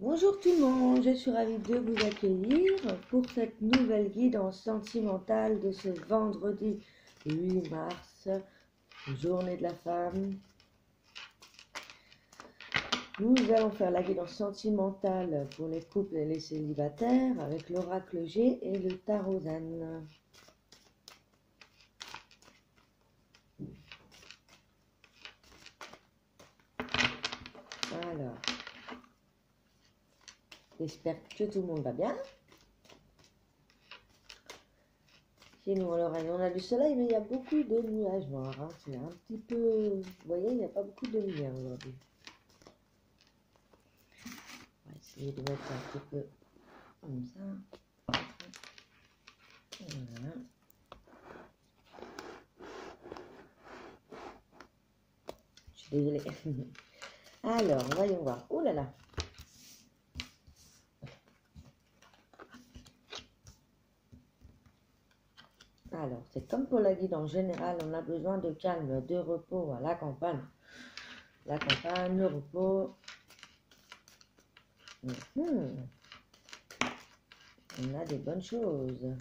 Bonjour tout le monde, je suis ravie de vous accueillir pour cette nouvelle guidance sentimentale de ce vendredi 8 mars, journée de la femme. Nous allons faire la guidance sentimentale pour les couples et les célibataires avec l'oracle G et le tarot Zen. Alors, j'espère que tout le monde va bien. Chez nous, en Lorraine, on a du soleil, mais il y a beaucoup de nuages noirs. Hein. C'est un petit peu... Vous voyez, il n'y a pas beaucoup de lumière aujourd'hui. On va essayer de mettre un petit peu comme ça. Voilà. Je suis désolée. Alors, voyons voir. Oh là là. Alors, c'est comme pour la guide en général, on a besoin de calme, de repos à la campagne. La campagne, le repos. On a des bonnes choses.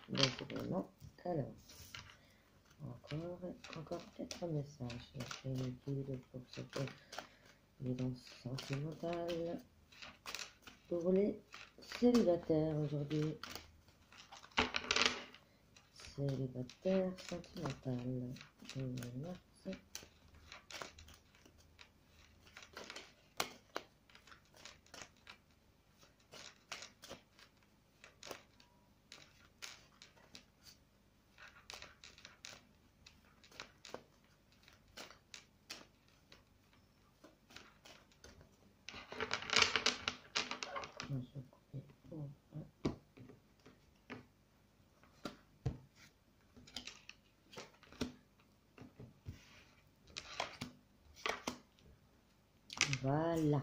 Donc, vraiment, alors, encore peut-être un message. Je vais guide pour cette guidance sentimentale pour les célibataires aujourd'hui. Célibataire sentimental. Merci. Voilà.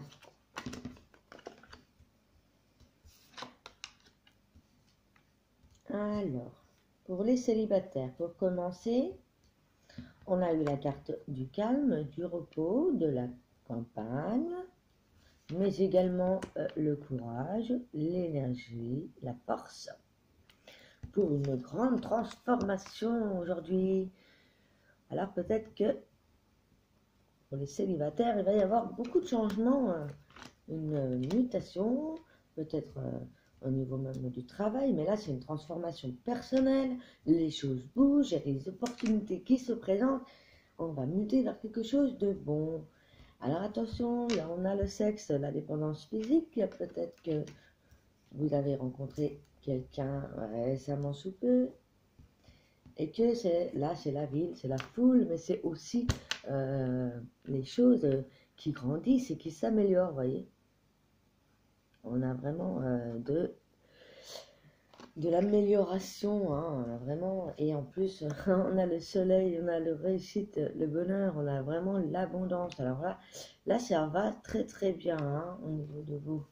Alors, pour les célibataires, pour commencer, on a eu la carte du calme, du repos, de la campagne, mais également le courage, l'énergie, la force, pour une grande transformation aujourd'hui. Alors peut-être que pour les célibataires, il va y avoir beaucoup de changements, une mutation, peut-être au niveau même du travail, mais là c'est une transformation personnelle, les choses bougent, il y a des opportunités qui se présentent, on va muter vers quelque chose de bon. Alors attention, là on a le sexe, la dépendance physique, il y a peut-être que vous avez rencontré quelqu'un récemment sous peu, et que c'est là c'est la ville, c'est la foule, mais c'est aussi les choses qui grandissent et qui s'améliorent, voyez. On a vraiment de l'amélioration, hein, on a vraiment, et en plus on a le soleil, on a le réussite, le bonheur, on a vraiment l'abondance. Alors là ça va très très bien, hein, au niveau de vous,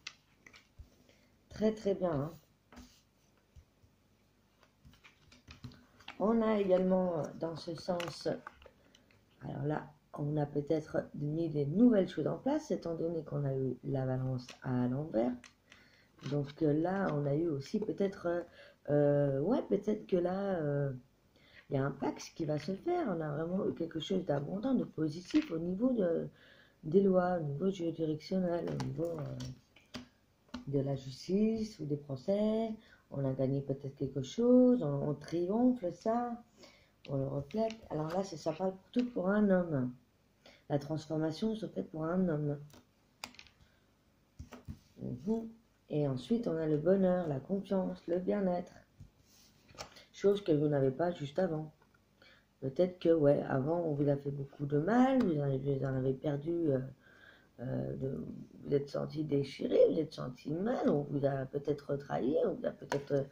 très très bien, hein. On a également dans ce sens, alors là on a peut-être mis des nouvelles choses en place étant donné qu'on a eu la balance à l'envers. Donc là on a eu aussi peut-être ouais, peut-être que là il y a un pacte qui va se faire. On a vraiment eu quelque chose d'abondant, de positif au niveau des lois, au niveau juridictionnel, au niveau de la justice ou des procès. On a gagné peut-être quelque chose, on triomphe ça, on le reflète. Alors là, c'est ça parle tout pour un homme. La transformation se fait pour un homme. Et ensuite, on a le bonheur, la confiance, le bien-être. Chose que vous n'avez pas juste avant. Peut-être que, ouais, avant, on vous a fait beaucoup de mal, vous en avez perdu, vous êtes senti déchiré, vous êtes senti mal, on vous a peut-être trahi, on vous a peut-être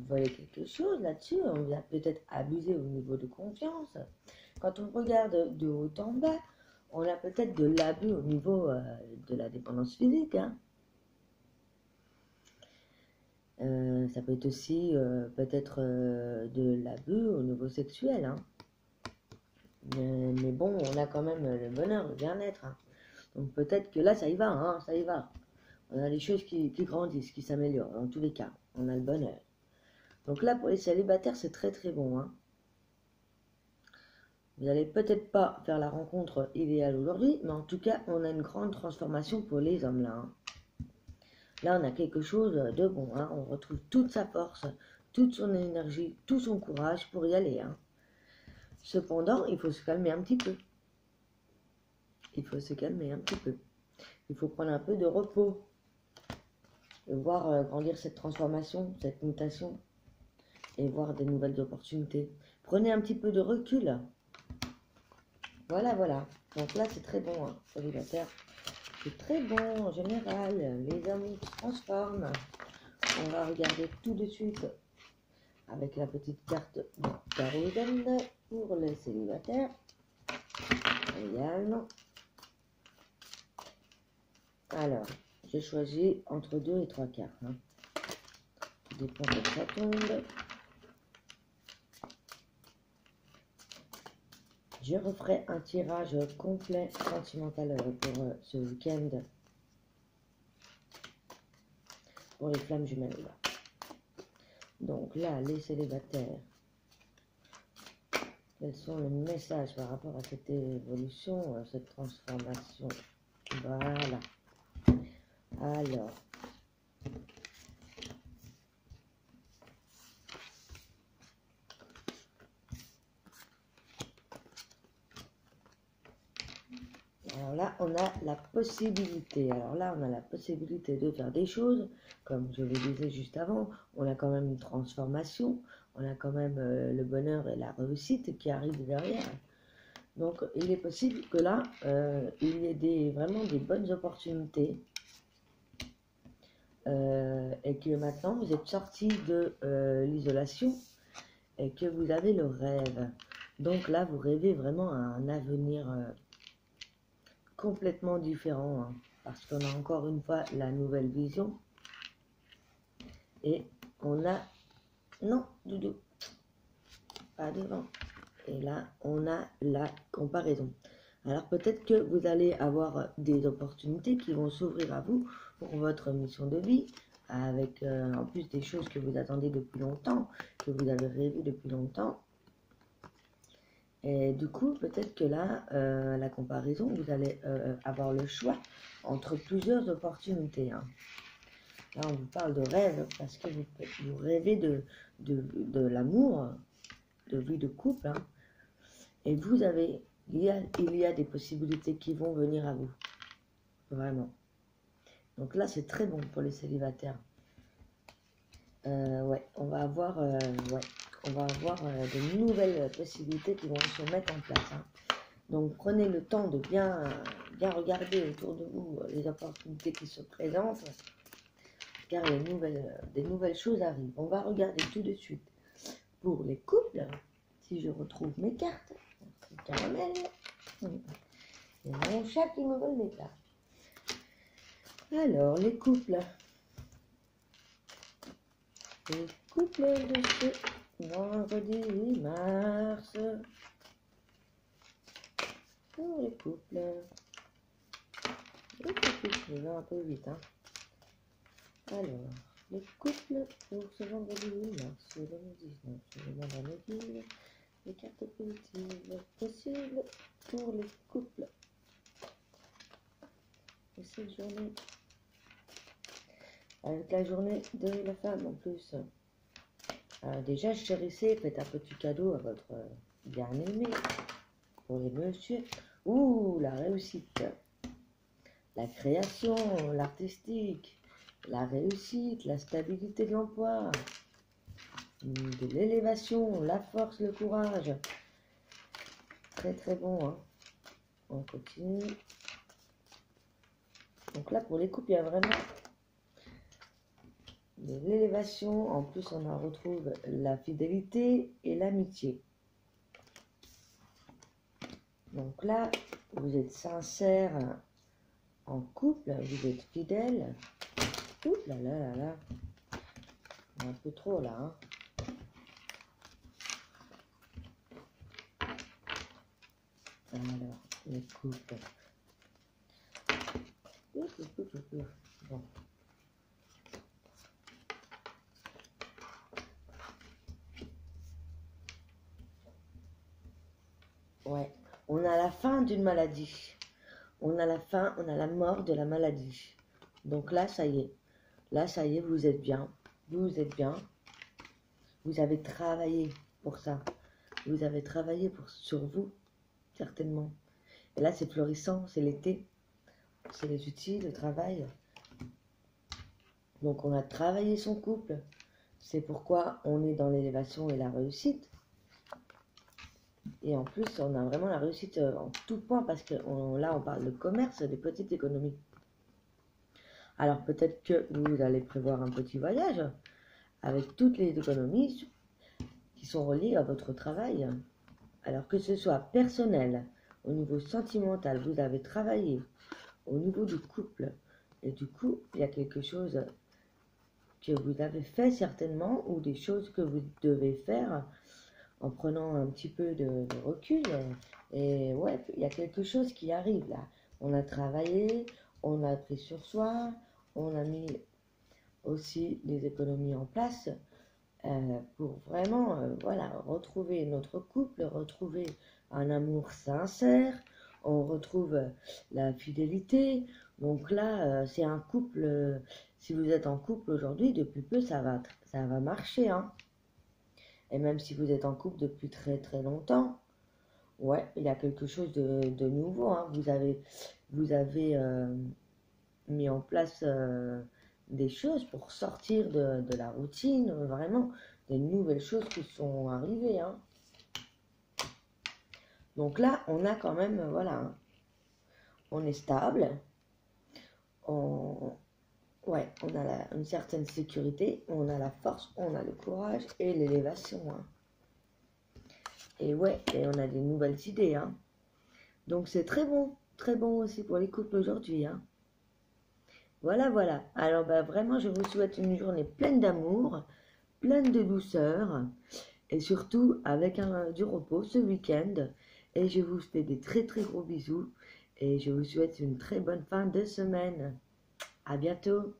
volé quelque chose là-dessus, on vous a peut-être abusé au niveau de confiance. Quand on regarde de haut en bas, on a peut-être de l'abus au niveau de la dépendance physique, hein. Ça peut être aussi peut-être de l'abus au niveau sexuel, hein. Mais bon, on a quand même le bonheur, le bien-être, hein. Donc peut-être que là, ça y va, hein, ça y va. On a des choses qui grandissent, qui s'améliorent. Dans tous les cas, on a le bonheur. Donc là, pour les célibataires, c'est très très bon. Hein. Vous n'allez peut-être pas faire la rencontre idéale aujourd'hui, mais en tout cas, on a une grande transformation pour les hommes là. Hein. Là, on a quelque chose de bon. Hein. On retrouve toute sa force, toute son énergie, tout son courage pour y aller. Hein. Cependant, il faut se calmer un petit peu. Il faut se calmer un petit peu. Il faut prendre un peu de repos. Et voir grandir cette transformation, cette mutation. Et voir des nouvelles opportunités. Prenez un petit peu de recul. Voilà, voilà. Donc là, c'est très bon, hein, célibataire. C'est très bon en général. Les hommes se transforment. On va regarder tout de suite avec la petite carte de Tarot pour les célibataires. Également. Alors, j'ai choisi entre 2 et 3 cartes. Hein. Tout dépend de ça tombe. Je referai un tirage complet sentimental pour ce week-end. Pour les flammes jumelles. Donc là, les célibataires. Quels sont les messages par rapport à cette évolution, à cette transformation? Voilà. Alors. Alors là, on a la possibilité. Alors là, on a la possibilité de faire des choses. Comme je le disais juste avant, on a quand même une transformation. On a quand même le bonheur et la réussite qui arrivent derrière. Donc, il est possible que là, il y ait vraiment des bonnes opportunités. Et que maintenant, vous êtes sorti de l'isolation et que vous avez le rêve. Donc là, vous rêvez vraiment à un avenir complètement différent. Hein, parce qu'on a encore une fois la nouvelle vision. Et on a... Non, Doudou. Pas devant. Et là, on a la comparaison. Alors peut-être que vous allez avoir des opportunités qui vont s'ouvrir à vous pour votre mission de vie, avec en plus des choses que vous attendez depuis longtemps, que vous avez rêvé depuis longtemps. Et du coup, peut-être que là, la comparaison, vous allez avoir le choix entre plusieurs opportunités. Hein. Là, on vous parle de rêve parce que vous rêvez de l'amour, de vie de couple. Hein. Et vous avez, il y a des possibilités qui vont venir à vous. Vraiment. Donc là, c'est très bon pour les célibataires. Ouais, on va avoir, de nouvelles possibilités qui vont se mettre en place. Hein. Donc prenez le temps de bien regarder autour de vous les opportunités qui se présentent. Car des nouvelles choses arrivent. On va regarder tout de suite pour les couples. Si je retrouve mes cartes. Caramel. C'est mon chat qui me vole mes cartes. Alors, les couples. Les couples de ce vendredi mars. Pour les couples. Je vais un peu vite. Hein. Alors, les couples pour ce vendredi mars 2019. Je demande à mes guides les cartes positives possibles pour les couples. Et cette journée, avec la journée de la femme en plus. Déjà, chérissez, faites un petit cadeau à votre bien-aimé. Pour les messieurs. Ouh, la réussite. La création, l'artistique. La réussite, la stabilité de l'emploi. De l'élévation, la force, le courage. Très très bon. Hein. On continue. Donc là, pour les couples, il y a vraiment de l'élévation. En plus, on en retrouve la fidélité et l'amitié. Donc là, vous êtes sincère en couple, vous êtes fidèle. Ouh là là là là. Un peu trop là. Hein. Alors, les couples. Bon. Ouais, on a la fin d'une maladie. On a la fin, on a la mort de la maladie. Donc là, ça y est. Là, ça y est, vous êtes bien. Vous êtes bien. Vous avez travaillé pour ça. Vous avez travaillé sur vous, certainement. Et là, c'est florissant, c'est l'été. C'est les outils, le travail. Donc, on a travaillé son couple. C'est pourquoi on est dans l'élévation et la réussite. Et en plus, on a vraiment la réussite en tout point parce que là, on parle de commerce, des petites économies. Alors, peut-être que vous allez prévoir un petit voyage avec toutes les économies qui sont reliées à votre travail. Alors que ce soit personnel, au niveau sentimental, vous avez travaillé, au niveau du couple, et du coup, il y a quelque chose que vous avez fait certainement, ou des choses que vous devez faire en prenant un petit peu de recul. Et ouais, il y a quelque chose qui arrive là. On a travaillé, on a pris sur soi, on a mis aussi les économies en place pour vraiment voilà, retrouver notre couple, retrouver un amour sincère, on retrouve la fidélité. Donc là, c'est un couple, si vous êtes en couple aujourd'hui, depuis peu, ça va marcher, hein. Et même si vous êtes en couple depuis très très longtemps, ouais, il y a quelque chose de nouveau, hein. Vous avez mis en place des choses pour sortir de la routine, vraiment, des nouvelles choses qui sont arrivées, hein. Donc là, on a quand même, voilà, hein, on est stable, ouais, on a une certaine sécurité, on a la force, on a le courage et l'élévation, hein. Et ouais, et on a des nouvelles idées, hein. Donc c'est très bon aussi pour les couples aujourd'hui, hein. Voilà, voilà. Alors bah, vraiment, je vous souhaite une journée pleine d'amour, pleine de douceur, et surtout avec du repos ce week-end. Et je vous fais des très très gros bisous, et je vous souhaite une très bonne fin de semaine. À bientôt.